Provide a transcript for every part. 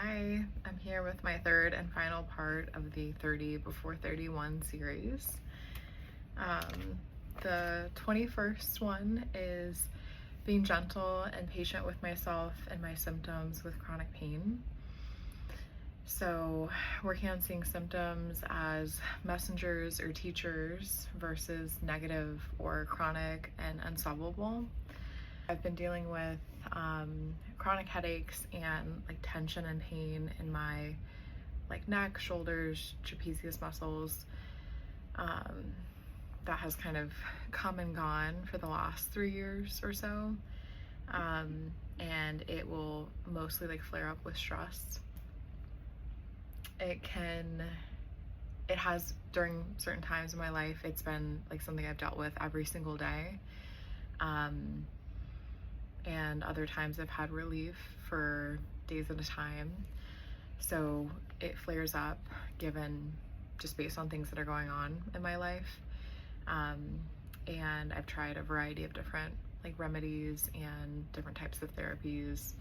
Hi, I'm here with my third and final part of the 30 Before 31 series. The 21st one is being gentle and patient with myself and my symptoms with chronic pain. So, working on seeing symptoms as messengers or teachers versus negative or chronic and unsolvable. I've been dealing with chronic headaches and like tension and pain in my neck, shoulders, trapezius muscles. That has kind of come and gone for the last 3 years or so. And it will mostly flare up with stress. It has during certain times in my life, it's been something I've dealt with every single day. And other times I've had relief for days at a time. So it flares up just based on things that are going on in my life. And I've tried a variety of different remedies and different types of therapies,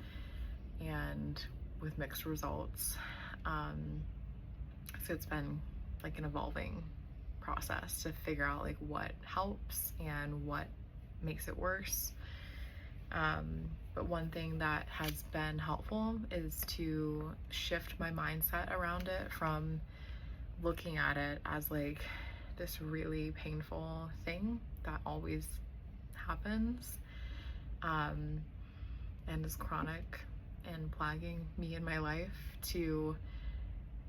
and with mixed results. So it's been an evolving process to figure out what helps and what makes it worse. But one thing that has been helpful is to shift my mindset around it from looking at it as this really painful thing that always happens, and is chronic and plaguing me in my life, to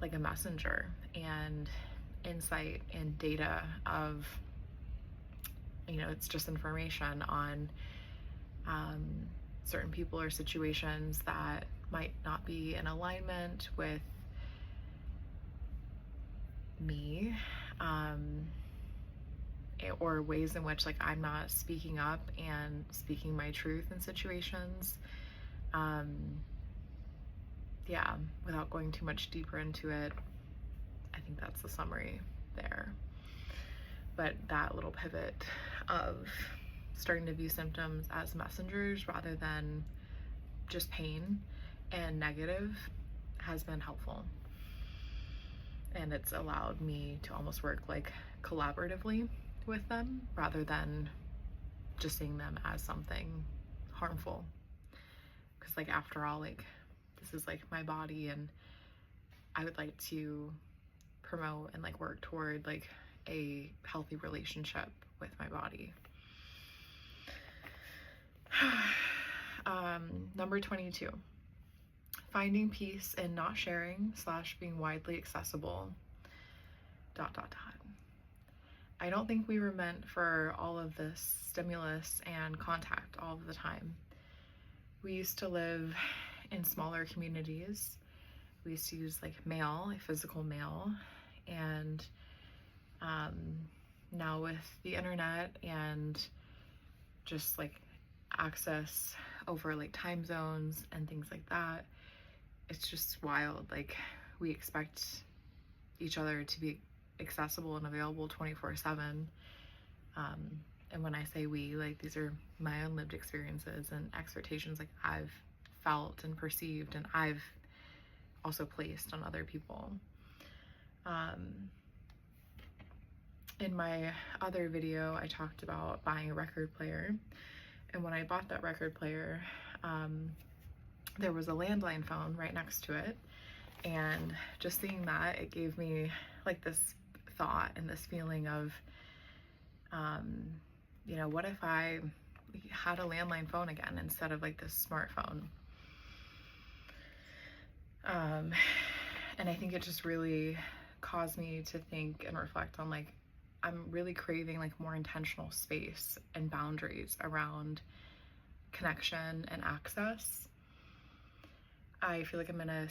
a messenger and insight and data of, it's just information on certain people or situations that might not be in alignment with me, or ways in which I'm not speaking up and speaking my truth in situations. Yeah, without going too much deeper into it, I think that's the summary there. But that little pivot of starting to view symptoms as messengers rather than just pain and negative has been helpful. And it's allowed me to almost work collaboratively with them rather than just seeing them as something harmful. Because after all, this is my body, and I would like to promote and work toward a healthy relationship with my body. Number 22, finding peace in not sharing / being widely accessible ... I don't think we were meant for all of this stimulus and contact all of the time. We used to live in smaller communities. We used to use mail, physical mail, and now with the internet and just access over time zones and things like that, it's just wild. We expect each other to be accessible and available 24/7. And when I say we, these are my own lived experiences and expectations I've felt and perceived, and I've also placed on other people. In my other video, I talked about buying a record player. And when I bought that record player, there was a landline phone right next to it. And just seeing that, it gave me this thought and this feeling of, what if I had a landline phone again instead of this smartphone? And I think it just really caused me to think and reflect on I'm really craving more intentional space and boundaries around connection and access. I feel I'm in a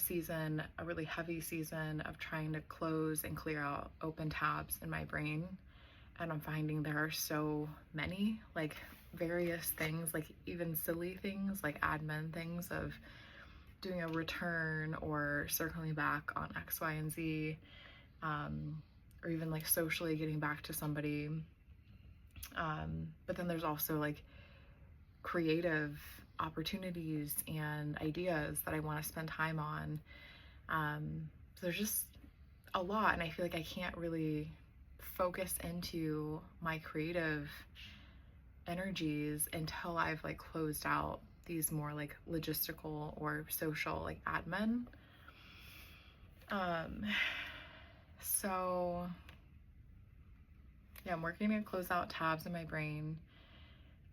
really heavy season of trying to close and clear out open tabs in my brain. And I'm finding there are so many, various things, even silly things, admin things of doing a return or circling back on X, Y, and Z, or even socially getting back to somebody. But then there's also creative opportunities and ideas that I want to spend time on. So there's just a lot, and I feel like I can't really focus into my creative energies until I've like closed out these more like logistical or social like admin. So yeah, I'm working to close out tabs in my brain,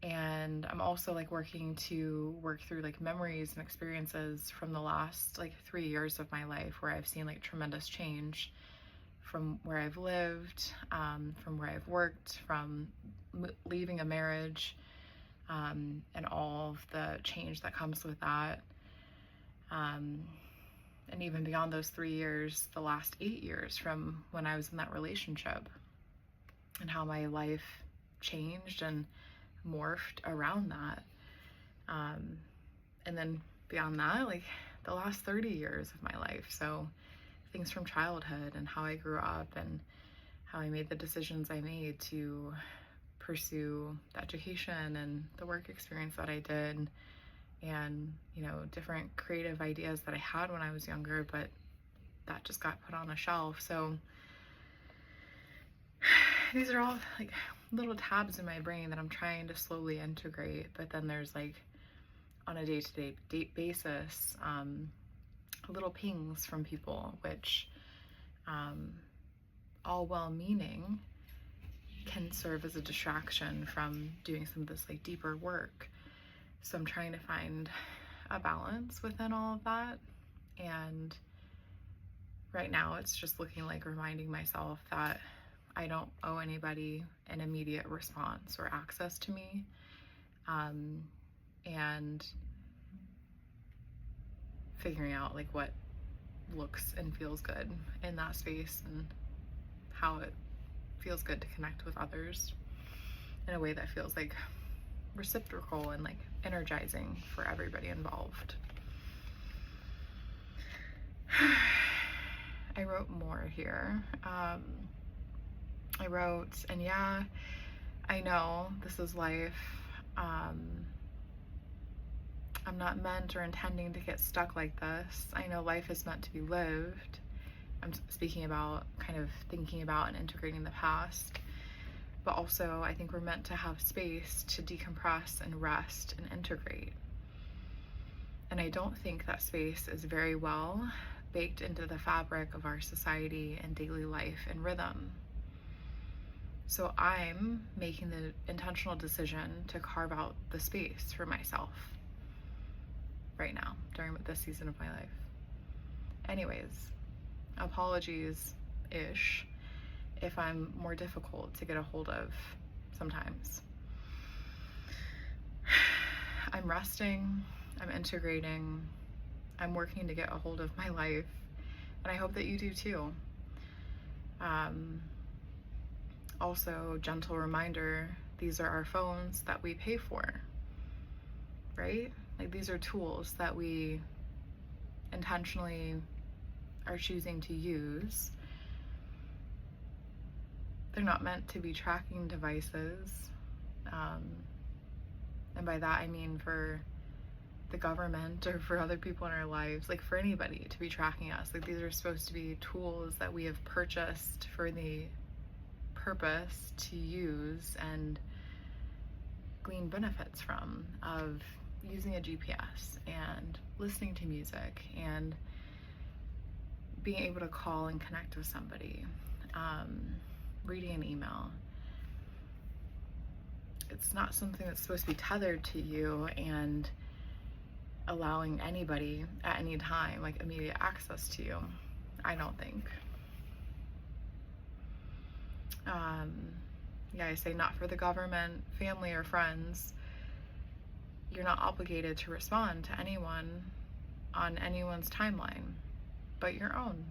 and I'm also like working to work through like memories and experiences from the last like 3 years of my life where I've seen like tremendous change from where I've lived, from where I've worked, from leaving a marriage, and all of the change that comes with that. And even beyond those 3 years, the last 8 years from when I was in that relationship, and how my life changed and morphed around that. And then beyond that, like the last 30 years of my life. So things from childhood and how I grew up and how I made the decisions I made to pursue the education and the work experience that I did, and, you know, different creative ideas that I had when I was younger, but that just got put on a shelf. So these are all like little tabs in my brain that I'm trying to slowly integrate, but then there's like on a day-to-day basis, little pings from people, which all well-meaning can serve as a distraction from doing some of this like deeper work. So I'm trying to find a balance within all of that. And right now it's just looking like reminding myself that I don't owe anybody an immediate response or access to me. And figuring out like what looks and feels good in that space and how it feels good to connect with others in a way that feels like reciprocal and like energizing for everybody involved. I wrote more here. I wrote, and yeah, I know this is life. I'm not meant or intending to get stuck like this. I know life is meant to be lived. I'm speaking about kind of thinking about and integrating the past, but also I think we're meant to have space to decompress and rest and integrate. And I don't think that space is very well baked into the fabric of our society and daily life and rhythm. So I'm making the intentional decision to carve out the space for myself right now during this season of my life. Anyways, apologies-ish if I'm more difficult to get a hold of sometimes. I'm resting, I'm integrating, I'm working to get a hold of my life, and I hope that you do too. Also, gentle reminder, these are our phones that we pay for, right? Like these are tools that we intentionally are choosing to use. They're not meant to be tracking devices. And by that I mean for the government or for other people in our lives, like for anybody to be tracking us. Like these are supposed to be tools that we have purchased for the purpose to use and glean benefits from, of using a GPS and listening to music and being able to call and connect with somebody, reading an email. It's not something that's supposed to be tethered to you and allowing anybody at any time like immediate access to you, I don't think. Yeah, I say not for the government, family, or friends. You're not obligated to respond to anyone on anyone's timeline but your own.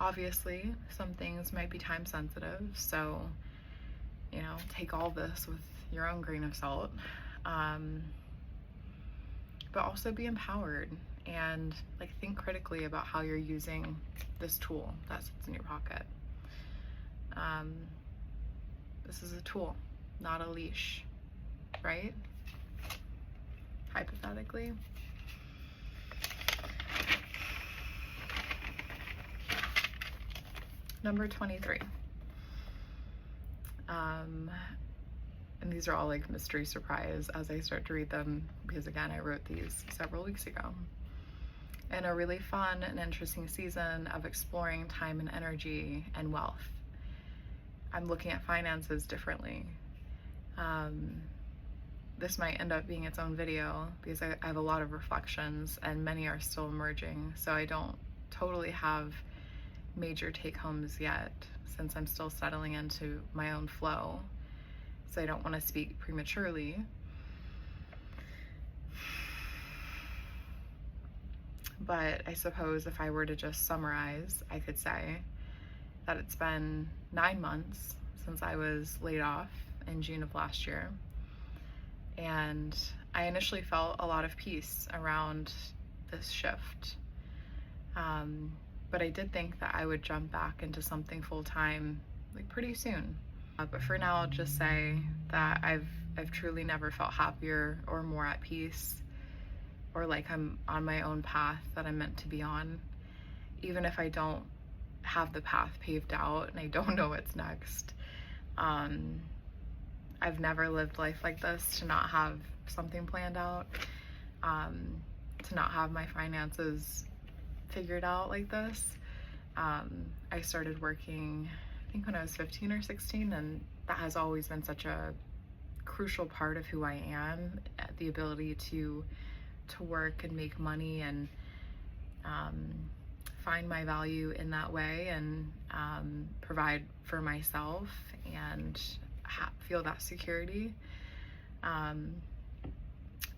Obviously, some things might be time sensitive, so, you know, take all this with your own grain of salt. But also be empowered and like think critically about how you're using this tool that sits in your pocket. This is a tool, not a leash, right? hypothetically. Number 23. And these are all like mystery surprise as I start to read them, because again, I wrote these several weeks ago. And a really fun and interesting season of exploring time and energy and wealth. I'm looking at finances differently. This might end up being its own video because I have a lot of reflections and many are still emerging. So I don't totally have major take-homes yet, since I'm still settling into my own flow. So I don't want to speak prematurely. But I suppose if I were to just summarize, I could say that it's been 9 months since I was laid off in June of last year. And I initially felt a lot of peace around this shift. But I did think that I would jump back into something full-time like pretty soon. But for now, I'll just say that I've truly never felt happier or more at peace, or like I'm on my own path that I'm meant to be on, even if I don't have the path paved out and I don't know what's next. I've never lived life like this, to not have something planned out, to not have my finances figured out like this. I started working, I think when I was 15 or 16, and that has always been such a crucial part of who I am, the ability to work and make money and find my value in that way, and provide for myself and feel that security.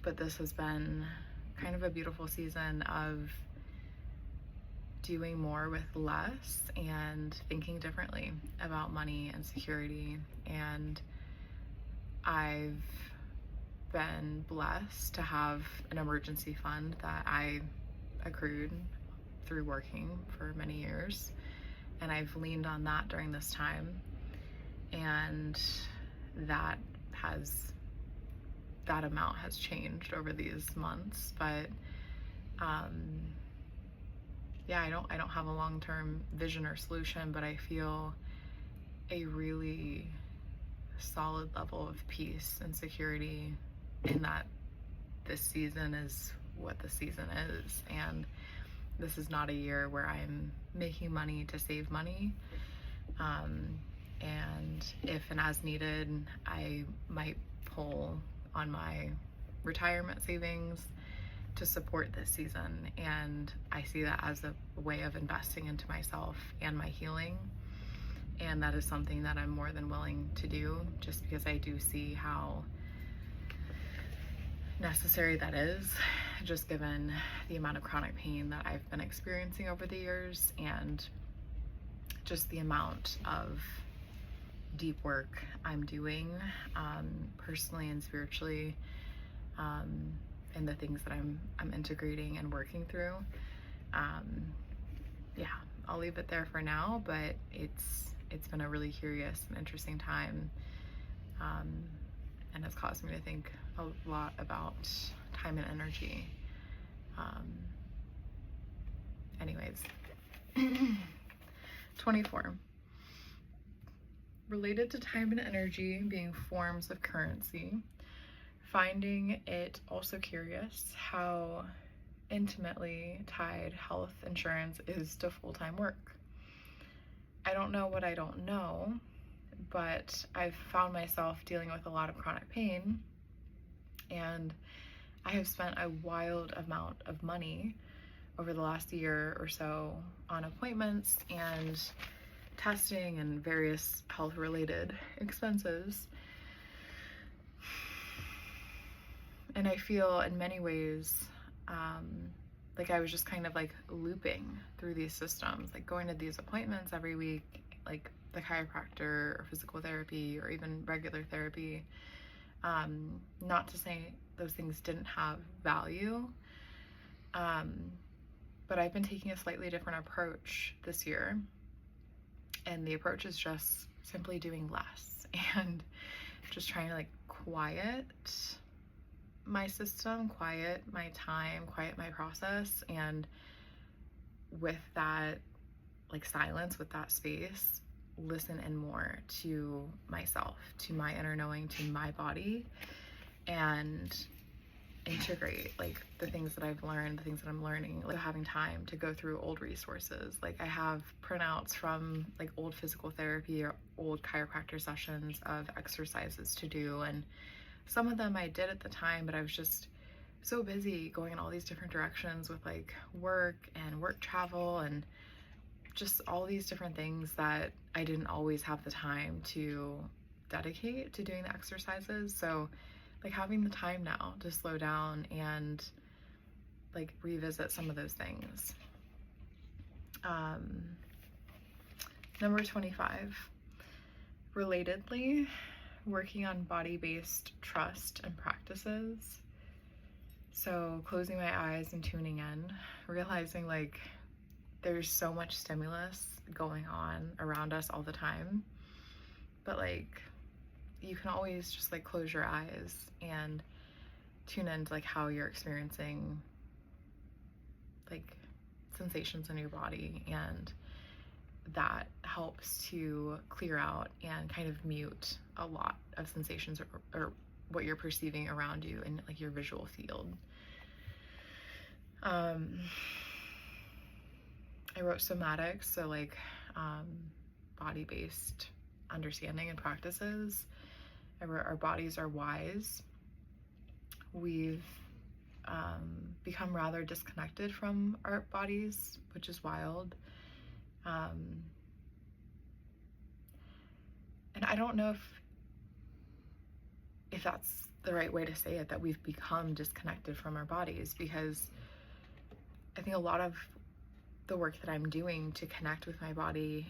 But this has been kind of a beautiful season of doing more with less and thinking differently about money and security. And I've been blessed to have an emergency fund that I accrued through working for many years, and I've leaned on that during this time, and that amount has changed over these months. But yeah, I don't have a long-term vision or solution, but I feel a really solid level of peace and security in that this season is what the season is. And this is not a year where I'm making money to save money. And if and as needed, I might pull on my retirement savings to support this season. And I see that as a way of investing into myself and my healing. And that is something that I'm more than willing to do, just because I do see how necessary that is, just given the amount of chronic pain that I've been experiencing over the years, and just the amount of deep work I'm doing personally and spiritually, and the things that I'm integrating and working through. Yeah, I'll leave it there for now, but it's been a really curious and interesting time, and has caused me to think a lot about time and energy. Anyways, 24. Related to time and energy being forms of currency, finding it also curious how intimately tied health insurance is to full-time work. I don't know what I don't know, but I've found myself dealing with a lot of chronic pain, and I have spent a wild amount of money over the last year or so on appointments and testing and various health-related expenses. And I feel in many ways like I was just kind of like looping through these systems, like going to these appointments every week, like the chiropractor or physical therapy or even regular therapy. Not to say those things didn't have value, but I've been taking a slightly different approach this year. And the approach is just simply doing less and just trying to like quiet my system, quiet my time, quiet my process, and with that like silence, with that space, listen in more to myself, to my inner knowing, to my body, and integrate like the things that I've learned, the things that I'm learning, like having time to go through old resources. Like I have printouts from like old physical therapy or old chiropractor sessions of exercises to do, and some of them I did at the time, but I was just so busy going in all these different directions with like work and work travel and just all these different things that I didn't always have the time to dedicate to doing the exercises. So like having the time now to slow down and like revisit some of those things. Number 25, relatedly, working on body-based trust and practices. So closing my eyes and tuning in, realizing like there's so much stimulus going on around us all the time, but like you can always just like close your eyes and tune into like how you're experiencing like sensations in your body, and that helps to clear out and kind of mute a lot of sensations or what you're perceiving around you in like your visual field. I wrote somatics, so like body-based understanding and practices. I wrote our bodies are wise. We've become rather disconnected from our bodies, which is wild. And I don't know if that's the right way to say it, that we've become disconnected from our bodies, because I think a lot of the work that I'm doing to connect with my body,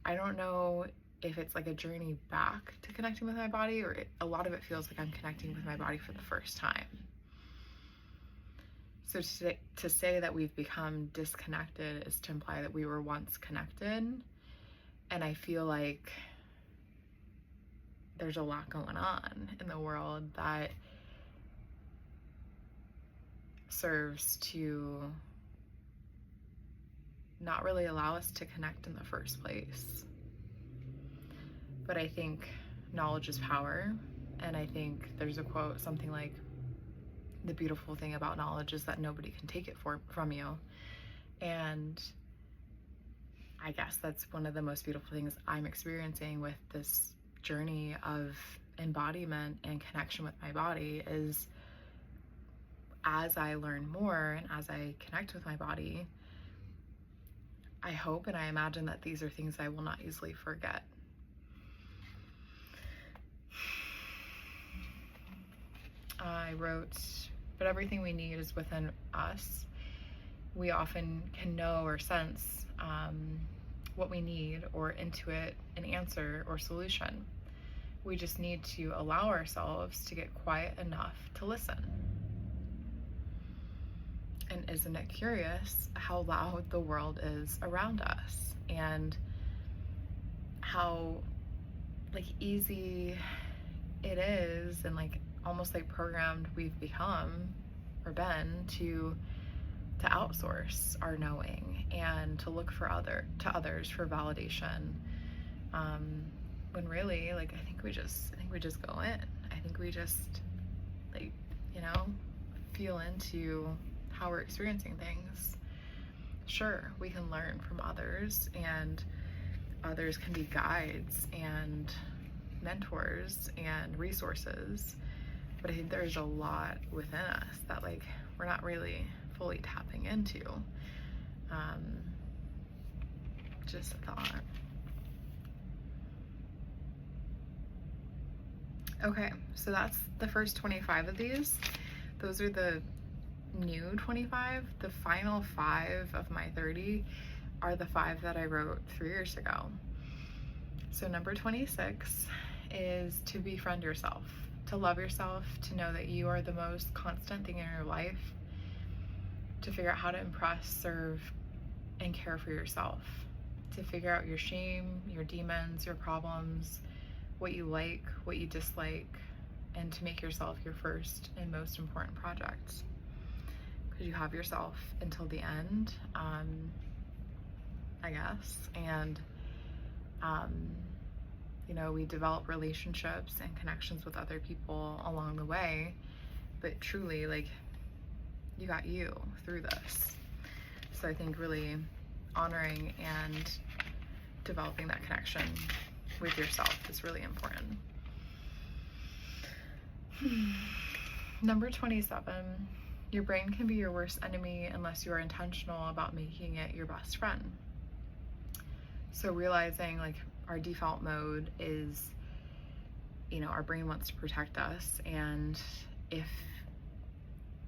I don't know if it's like a journey back to connecting with my body, or a lot of it feels like I'm connecting with my body for the first time. So to say that we've become disconnected is to imply that we were once connected, and I feel like there's a lot going on in the world that serves to not really allow us to connect in the first place. But I think knowledge is power, and I think there's a quote, something like, the beautiful thing about knowledge is that nobody can take it from you. And I guess that's one of the most beautiful things I'm experiencing with this journey of embodiment and connection with my body, is as I learn more and as I connect with my body, I hope and I imagine that these are things I will not easily forget. I wrote, but everything we need is within us. We often can know or sense what we need, or intuit an answer or solution. We just need to allow ourselves to get quiet enough to listen. And isn't it curious how loud the world is around us, and how like easy it is, and like almost like programmed we've become or been to outsource our knowing and to look for others for validation, when really like I think we just go in. I think we just like, you know, feel into how we're experiencing things. Sure, we can learn from others, and others can be guides and mentors and resources, but I think there's a lot within us that like we're not really fully tapping into. Just a thought. Okay, so that's the first 25 of these. Those are the new 25. The final 5 of my 30 are the 5 that I wrote 3 years ago. So number 26 is to befriend yourself, to love yourself, to know that you are the most constant thing in your life, to figure out how to impress, serve, and care for yourself, to figure out your shame, your demons, your problems, what you like, what you dislike, and to make yourself your first and most important project, because you have yourself until the end, I guess. And you know, we develop relationships and connections with other people along the way, but truly, like, you got you through this. So I think really honoring and developing that connection with yourself is really important. Number 27, your brain can be your worst enemy unless you are intentional about making it your best friend. So realizing, like, our default mode is, you know, our brain wants to protect us, and if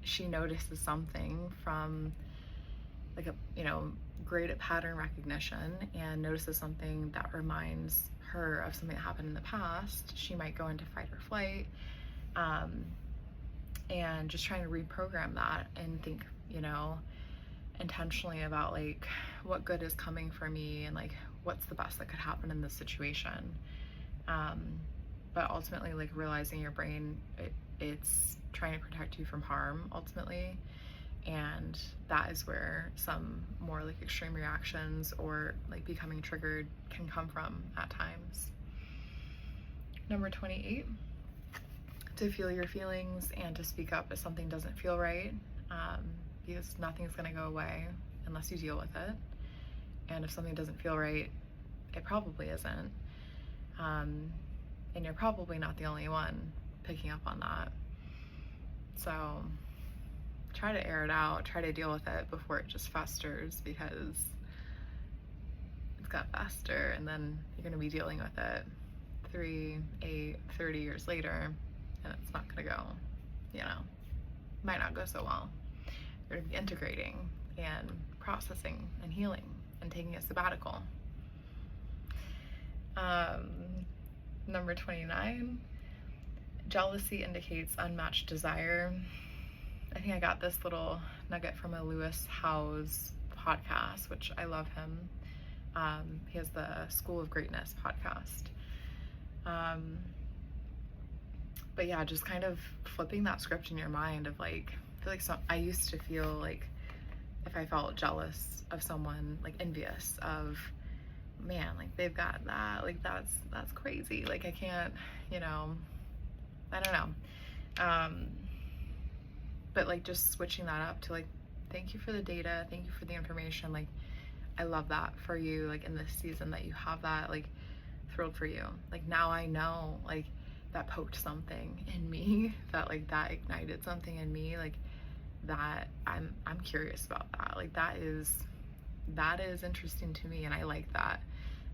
she notices something from, like, a, you know, great at pattern recognition, and notices something that reminds her of something that happened in the past, she might go into fight or flight, and just trying to reprogram that and think, you know, intentionally about, like, what good is coming for me, and like what's the best that could happen in this situation. But ultimately, like, realizing your brain, it's trying to protect you from harm ultimately, and that is where some more like extreme reactions or like becoming triggered can come from at times. Number 28, to feel your feelings and to speak up if something doesn't feel right, because nothing's going to go away unless you deal with it. And if something doesn't feel right, it probably isn't. And you're probably not the only one picking up on that. So try to air it out, try to deal with it before it just festers, because it's got fester and then you're going to be dealing with it 3, 8, 30 years later, and it's not going to go, you know, might not go so well. You're going to be integrating and processing and healing and taking a sabbatical. Number 29, jealousy indicates unmatched desire. I think I got this little nugget from a Lewis Howes podcast, which I love him. He has the School of Greatness podcast. But yeah, just kind of flipping that script in your mind of, like, I feel like I used to feel like if I felt jealous of someone, like envious of, man, like they've got that, like that's crazy. Like I can't, you know, I don't know. But like just switching that up to, like, thank you for the data, thank you for the information. Like, I love that for you, like in this season that you have that, like, thrilled for you. Like now I know, like, that poked something in me, that like that ignited something in me, like that I'm curious about that. Like that is interesting to me, and I like that.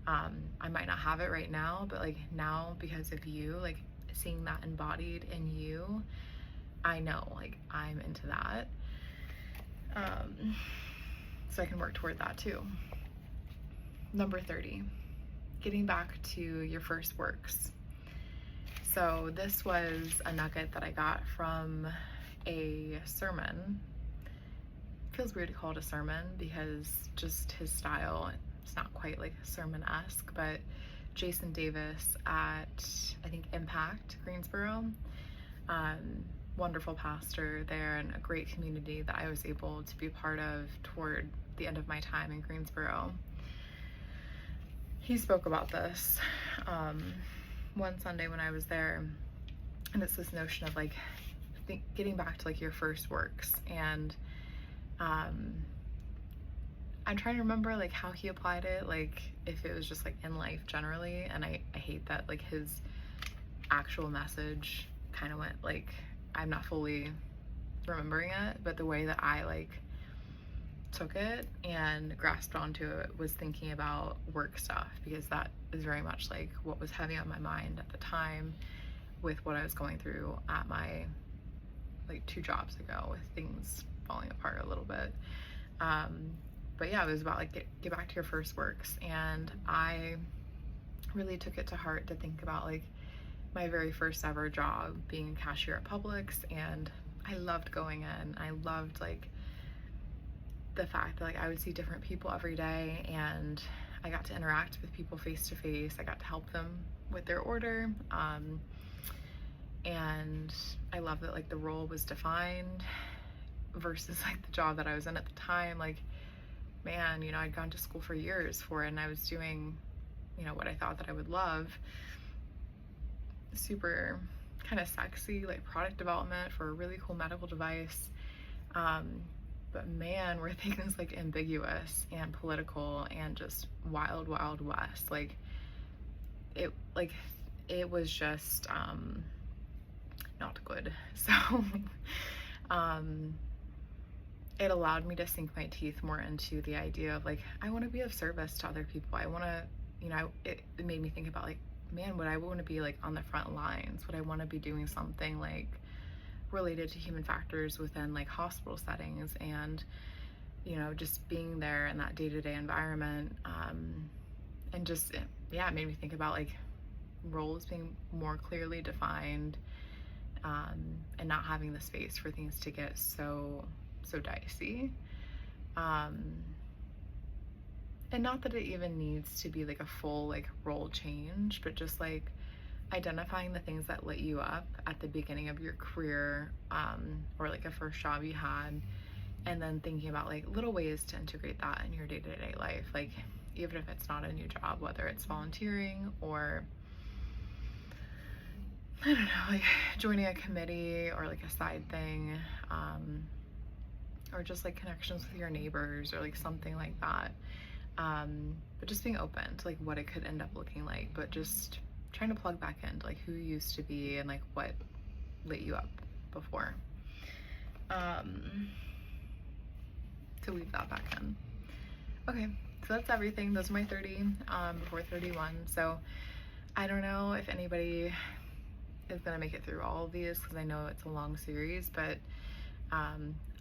I might not have it right now, but like now, because of you, like seeing that embodied in you, I know, like, I'm into that. So I can work toward that too. Number 30, getting back to your first works. So this was a nugget that I got from a sermon. It feels weird to call it a sermon because just his style, it's not quite like sermon-esque, but Jason Davis at, I think, Impact Greensboro, wonderful pastor there, and a great community that I was able to be a part of toward the end of my time in Greensboro. He spoke about this one Sunday when I was there, and it's this notion of, like, getting back to, like, your first works. And I'm trying to remember, like, how he applied it, like if it was just like in life generally. And I hate that, like, his actual message kind of went, like, I'm not fully remembering it, but the way that I, like, took it and grasped onto it was thinking about work stuff, because that is very much like what was heavy on my mind at the time with what I was going through at my, like, 2 jobs ago, with things falling apart a little bit. But yeah, it was about, like, get back to your first works. And I really took it to heart to think about, like, my very first ever job being a cashier at Publix, and I loved going in. I loved, like, the fact that, like, I would see different people every day, and I got to interact with people face to face. I got to help them with their order, And I love that like the role was defined versus like the job that I was in at the time. Like, man, you know, I'd gone to school for years for it, and I was doing, you know, what I thought that I would love. Super kind of sexy, like product development for a really cool medical device. But man, were things like ambiguous and political and just wild, wild west. Like it was just not good. So it allowed me to sink my teeth more into the idea of like, I want to be of service to other people. I want to, you know, it made me think about like, man, would I want to be like on the front lines? Would I want to be doing something like related to human factors within like hospital settings, and, you know, just being there in that day-to-day environment, and just, yeah, it made me think about like roles being more clearly defined, and not having the space for things to get so dicey. And not that it even needs to be like a full like role change, but just like identifying the things that lit you up at the beginning of your career, or like a first job you had, and then thinking about like little ways to integrate that in your day-to-day life. Like, even if it's not a new job, whether it's volunteering or, I don't know, like joining a committee or like a side thing, or just like connections with your neighbors or like something like that. But just being open to like what it could end up looking like, but just trying to plug back into like who you used to be and like what lit you up before. To weave that back in. Okay, so that's everything. Those are my 30 before 31. So I don't know if anybody is gonna make it through all of these, because I know it's a long series, but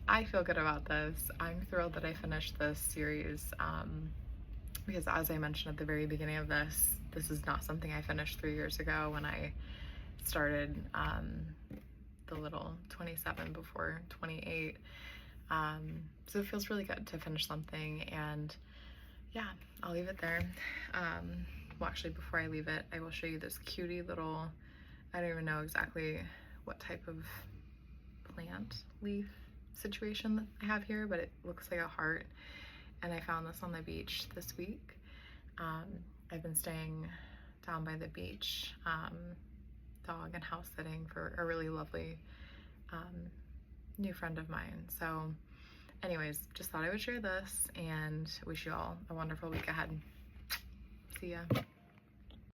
I feel good about this. I'm thrilled that I finished this series, because as I mentioned at the very beginning of this is not something I finished 3 years ago when I started the little 27 before 28. So it feels really good to finish something, and yeah, I'll leave it there. Well, actually, before I leave it, I will show you this cutie little, I don't even know exactly what type of plant leaf situation that I have here, but it looks like a heart, and I found this on the beach this week. I've been staying down by the beach, dog and house sitting for a really lovely new friend of mine. So anyways, just thought I would share this and wish you all a wonderful week ahead. See ya.